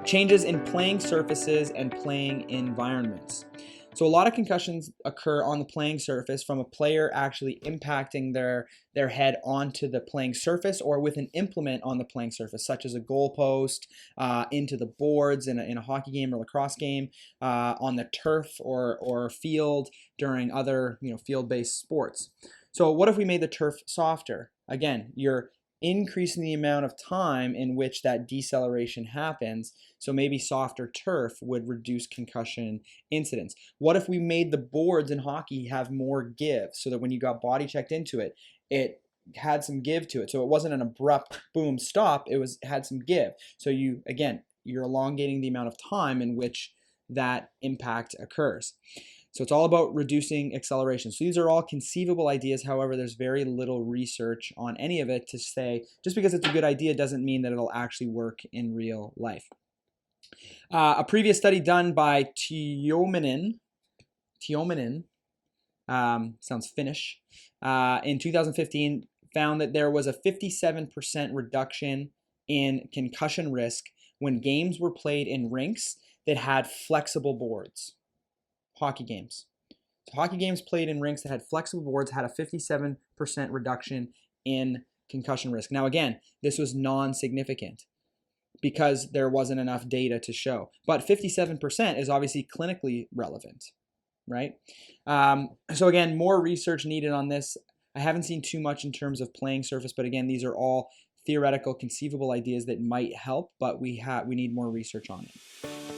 Changes in playing surfaces and playing environments. So a lot of concussions occur on the playing surface from a player actually impacting their head onto the playing surface or with an implement on the playing surface, such as a goalpost, into the boards in a hockey game or lacrosse game, on the turf or field during other field-based sports. So what if we made the turf softer? Again, you're increasing the amount of time in which that deceleration happens. So maybe softer turf would reduce concussion incidence. What if we made the boards in hockey have more give so that when you got body checked into it, it had some give to it. So it wasn't an abrupt boom stop, it had some give. So you're elongating the amount of time in which that impact occurs. So it's all about reducing acceleration. So these are all conceivable ideas. However, there's very little research on any of it to say just because it's a good idea doesn't mean that it'll actually work in real life. A previous study done by Tuominen, sounds Finnish, in 2015 found that there was a 57% reduction in concussion risk when games were played in rinks that had flexible boards. Hockey games. So hockey games played in rinks that had flexible boards had a 57% reduction in concussion risk. Now again, this was non-significant because there wasn't enough data to show. But 57% is obviously clinically relevant, right? So again, more research needed on this. I haven't seen too much in terms of playing surface, but again, these are all theoretical, conceivable ideas that might help, but we need more research on it.